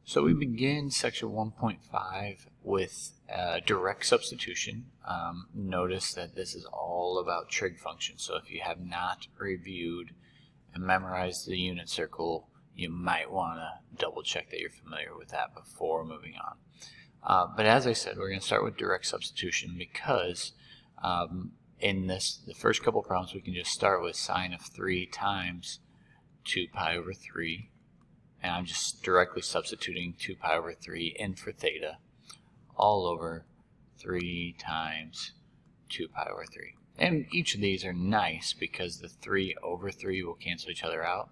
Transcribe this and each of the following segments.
So we begin section 1.5 with direct substitution. Notice that this is all about trig functions. So if you have not reviewed and memorized the unit circle, you might want to double check that you're familiar with that before moving on. But as I said, we're going to start with direct substitution because in the first couple problems we can just start with sine of 3 times 2 pi over 3. And I'm just directly substituting 2 pi over 3 in for theta all over 3 times 2 pi over 3. And each of these are nice because the 3 over 3 will cancel each other out.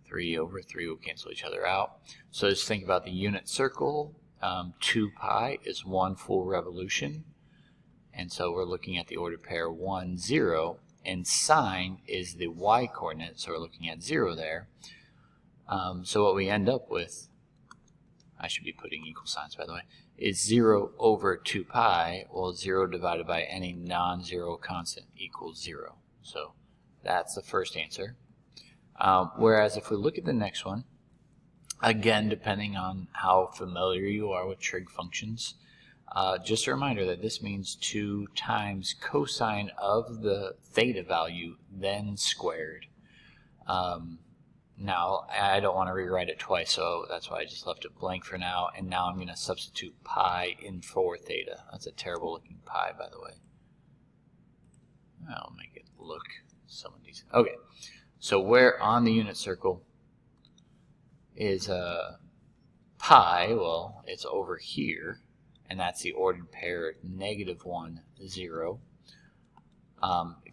3 over 3 will cancel each other out. So just think about the unit circle. 2 pi is 1 full revolution. And so we're looking at the ordered pair 1, 0. And sine is the y-coordinate, so we're looking at 0 there. So what we end up with, I should be putting equal signs by the way, is 0 over 2 pi. Well, 0 divided by any non-zero constant equals 0. So that's the first answer. Whereas if we look at the next one, again, depending on how familiar you are with trig functions, just a reminder that this means 2 times cosine of the theta value, then squared. Now, I don't want to rewrite it twice, so that's why I just left it blank for now. And now I'm going to substitute pi in for theta. That's a terrible looking pi, by the way. I'll make it look somewhat decent. Okay, so where on the unit circle is pi? Well, it's over here, and that's the ordered pair -1, 0.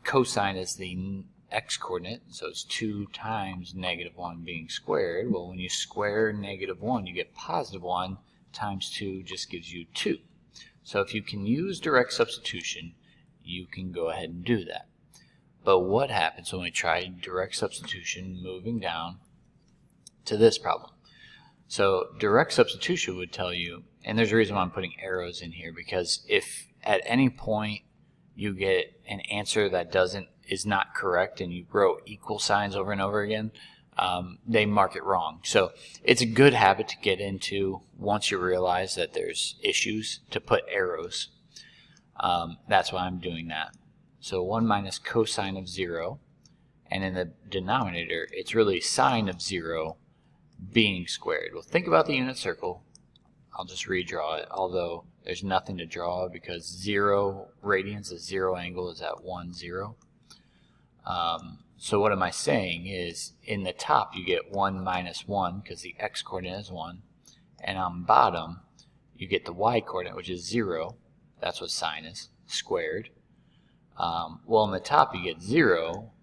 Cosine is the x-coordinate, so it's 2 times -1 being squared. Well, when you square -1, you get +1 times 2 just gives you 2. So if you can use direct substitution, you can go ahead and do that. But what happens when we try direct substitution moving down to this problem? So direct substitution would tell you, and there's a reason why I'm putting arrows in here, because if at any point you get an answer that is not correct and you wrote equal signs over and over again, they mark it wrong. So it's a good habit to get into once you realize that there's issues to put arrows. That's why I'm doing that. So 1 minus cosine of 0, and in the denominator it's really sine of 0 being squared. Well, think about the unit circle. I'll just redraw it, although there's nothing to draw because 0 radians, a 0 angle is at 1, 0. So what am I saying is in the top you get 1 minus 1 because the x-coordinate is 1, and on bottom you get the y-coordinate, which is 0. That's what sine is, squared. Well, in the top you get 0,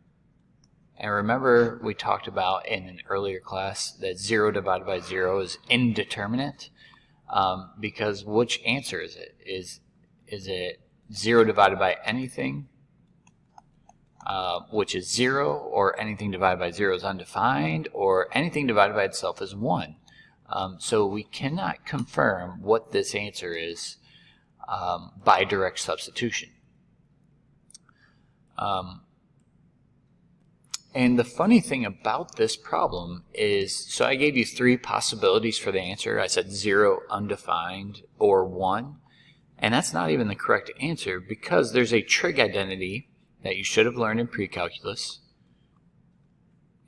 and remember we talked about in an earlier class that 0 divided by 0 is indeterminate, because which answer is it? Is it 0 divided by anything, which is 0, or anything divided by 0 is undefined, or anything divided by itself is 1. So we cannot confirm what this answer is by direct substitution. And the funny thing about this problem is, so I gave you 3 possibilities for the answer. I said 0, undefined, or 1. And that's not even the correct answer because there's a trig identity that you should have learned in pre-calculus.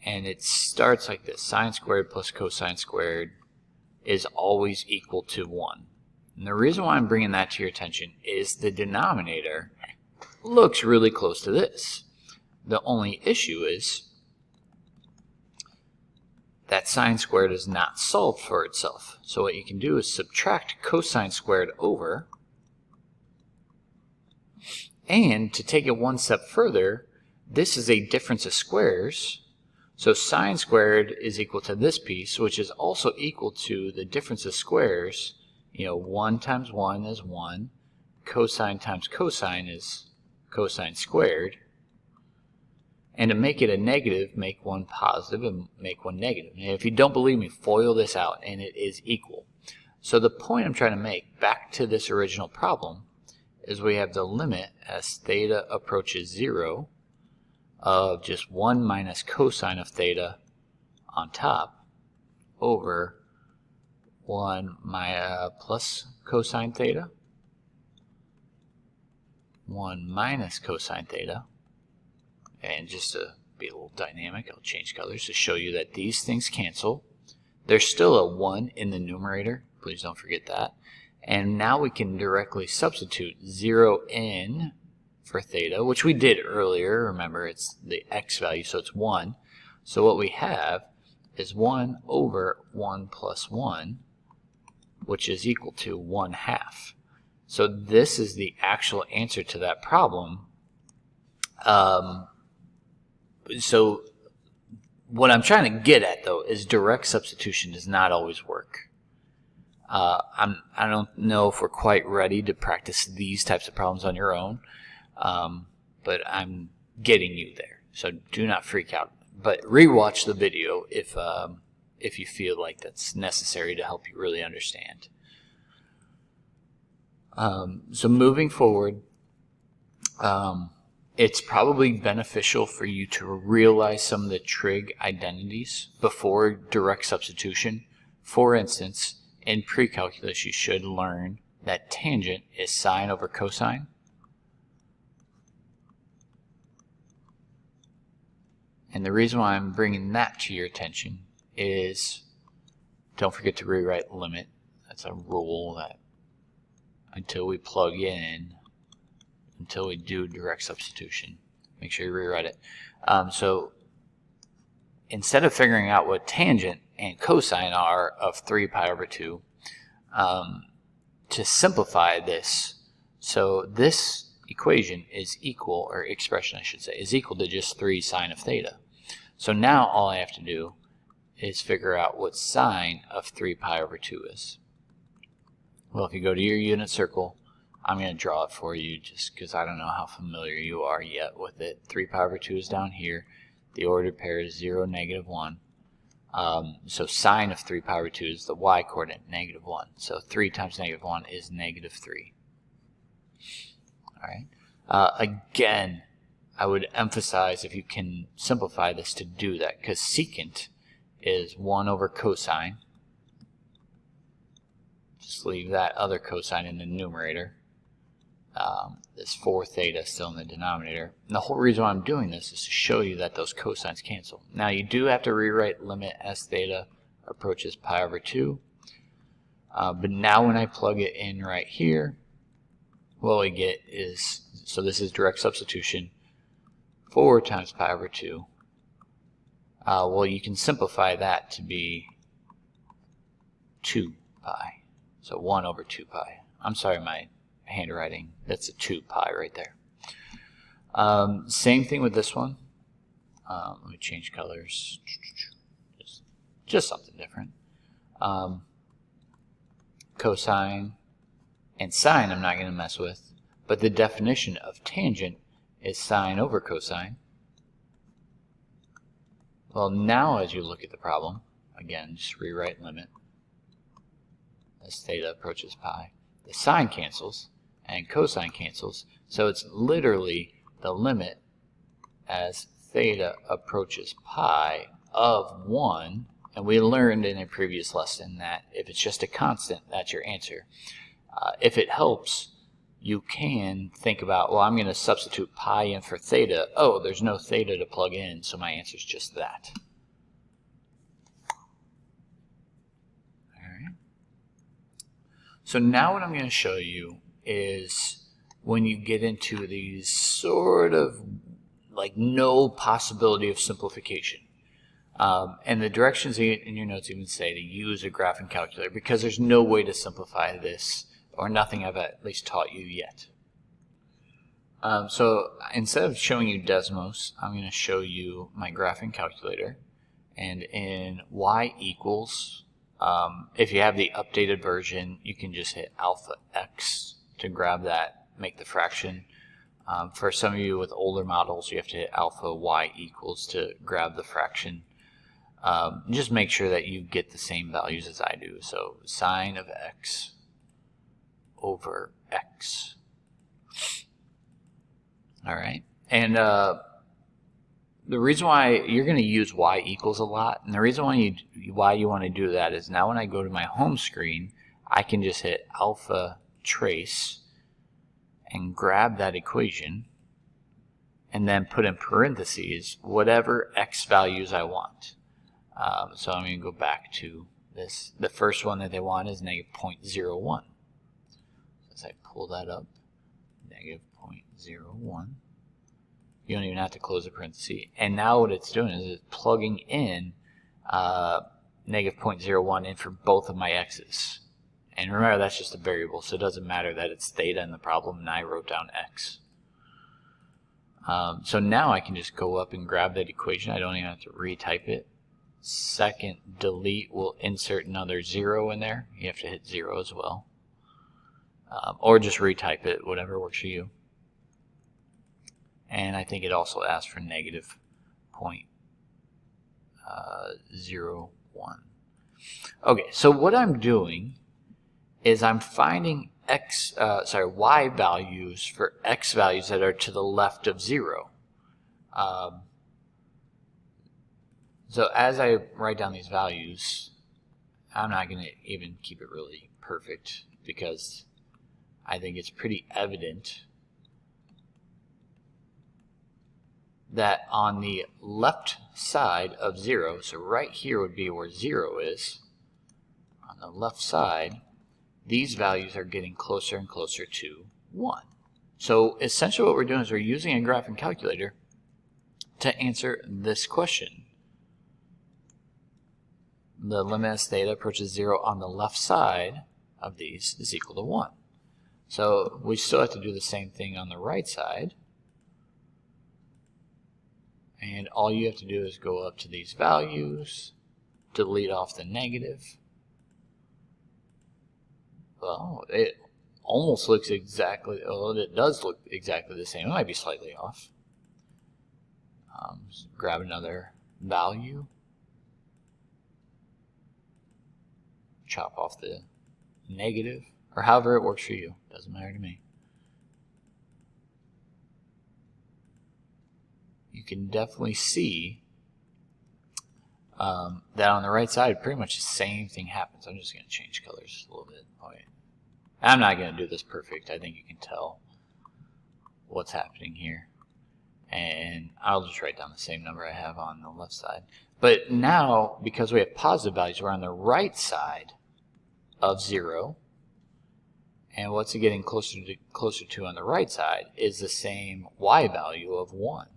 And it starts like this: sine squared plus cosine squared is always equal to 1. And the reason why I'm bringing that to your attention is the denominator looks really close to this. The only issue is that sine squared is not solved for itself. So what you can do is subtract cosine squared over, and to take it one step further, this is a difference of squares. So sine squared is equal to this piece, which is also equal to the difference of squares. 1 times 1 is 1. Cosine times cosine is cosine squared. And to make it a negative, make one positive and make one negative. And if you don't believe me, FOIL this out, and it is equal. So the point I'm trying to make, back to this original problem, is we have the limit as theta approaches 0 of just 1 minus cosine of theta on top over 1 plus cosine theta, 1 minus cosine theta. And just to be a little dynamic, I'll change colors to show you that these things cancel. There's still a 1 in the numerator. Please don't forget that. And now we can directly substitute 0 in for theta, which we did earlier. Remember, it's the x value, so it's 1. So what we have is 1 over 1 plus 1, which is equal to 1/2. So this is the actual answer to that problem. So what I'm trying to get at, though, is direct substitution does not always work. I don't know if we're quite ready to practice these types of problems on your own, but I'm getting you there. So do not freak out. But rewatch the video if you feel like that's necessary to help you really understand. So moving forward, it's probably beneficial for you to realize some of the trig identities before direct substitution. For instance, in pre-calculus you should learn that tangent is sine over cosine. And the reason why I'm bringing that to your attention is don't forget to rewrite limit. That's a rule that until we plug in, until we do direct substitution, make sure you rewrite it. So instead of figuring out what tangent and cosine are of 3 pi over 2, to simplify this, so this equation is equal, or expression I should say, is equal to just 3 sine of theta. So now all I have to do is figure out what sine of 3 pi over 2 is. Well, if you go to your unit circle, I'm going to draw it for you just because I don't know how familiar you are yet with it. 3 pi over 2 is down here. The ordered pair is 0, -1. So sine of 3 pi over 2 is the y coordinate, -1. So 3 times -1 is -3. All right. Again, I would emphasize if you can simplify this to do that, because secant is 1 over cosine. Just leave that other cosine in the numerator. This 4 theta still in the denominator. And the whole reason why I'm doing this is to show you that those cosines cancel. Now you do have to rewrite limit as theta approaches pi over 2. But now when I plug it in right here, what we get is, so this is direct substitution, 4 times pi over 2. Well, you can simplify that to be 2 pi. So 1 over 2 pi. I'm sorry, my handwriting, that's a 2 pi right there. Same thing with this one. Let me change colors. Just something different. Cosine and sine I'm not going to mess with, but the definition of tangent is sine over cosine. Well, now as you look at the problem, again, just rewrite limit as theta approaches pi. The sine cancels and cosine cancels, so it's literally the limit as theta approaches pi of 1, and we learned in a previous lesson that if it's just a constant, that's your answer. If it helps, you can think about, well, I'm going to substitute pi in for theta. Oh, there's no theta to plug in, so my answer is just that. All right. So now what I'm going to show you is when you get into these sort of like no possibility of simplification. And the directions in your notes even say to use a graphing calculator because there's no way to simplify this, or nothing I've at least taught you yet. So instead of showing you Desmos, I'm going to show you my graphing calculator. And in y equals, if you have the updated version, you can just hit alpha x to grab that, make the fraction. For some of you with older models, you have to hit alpha y equals to grab the fraction. Just make sure that you get the same values as I do. So sine of x over x. All right. And the reason why you're going to use y equals a lot, and the reason why you want to do that is now when I go to my home screen, I can just hit alpha trace and grab that equation and then put in parentheses whatever x values I want. So I'm going to go back to this. The first one that they want is negative 0.01. As I pull that up, negative 0.01. You don't even have to close the parenthesis. And now what it's doing is it's plugging in negative 0.01 in for both of my x's. And remember, that's just a variable, so it doesn't matter that it's theta in the problem and I wrote down x. So now I can just go up and grab that equation. I don't even have to retype it. Second delete will insert another 0 in there. You have to hit 0 as well. Or just retype it, whatever works for you. And I think it also asks for negative 0.01. Okay, so what I'm doing is I'm finding y values for x values that are to the left of 0. So as I write down these values, I'm not going to even keep it really perfect because I think it's pretty evident that on the left side of 0, so right here would be where 0 is, on the left side, these values are getting closer and closer to 1. So essentially what we're doing is we're using a graphing calculator to answer this question. The limit as theta approaches 0 on the left side of these is equal to 1. So we still have to do the same thing on the right side. And all you have to do is go up to these values, delete off the negative. Well, it almost looks exactly, well, it does look exactly the same. It might be slightly off. Grab another value. Chop off the negative, or however it works for you. Doesn't matter to me. You can definitely see that on the right side, pretty much the same thing happens. I'm just going to change colors a little bit. I'm not going to do this perfect. I think you can tell what's happening here. And I'll just write down the same number I have on the left side. But now, because we have positive values, we're on the right side of 0. And what's it getting closer to on the right side is the same y value of 1.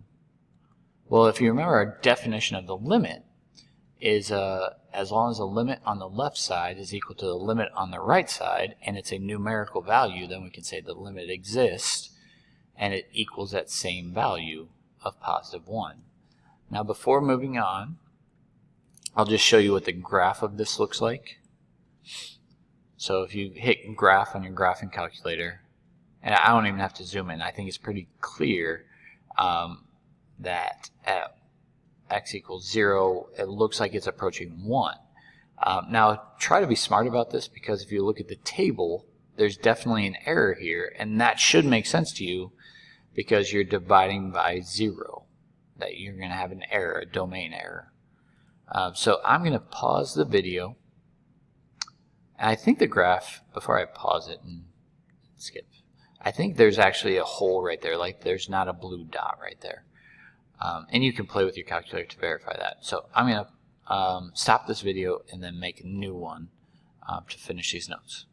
Well, if you remember, our definition of the limit is as long as the limit on the left side is equal to the limit on the right side, and it's a numerical value, then we can say the limit exists, and it equals that same value of positive 1. Now, before moving on, I'll just show you what the graph of this looks like. So if you hit graph on your graphing calculator, and I don't even have to zoom in, I think it's pretty clear that at x equals 0, it looks like it's approaching 1. Now, try to be smart about this, because if you look at the table, there's definitely an error here, and that should make sense to you because you're dividing by 0, that you're going to have an error, a domain error. So I'm going to pause the video. And I think the graph, before I pause it and skip, I think there's actually a hole right there, like there's not a blue dot right there. And you can play with your calculator to verify that. So I'm going to stop this video and then make a new one to finish these notes.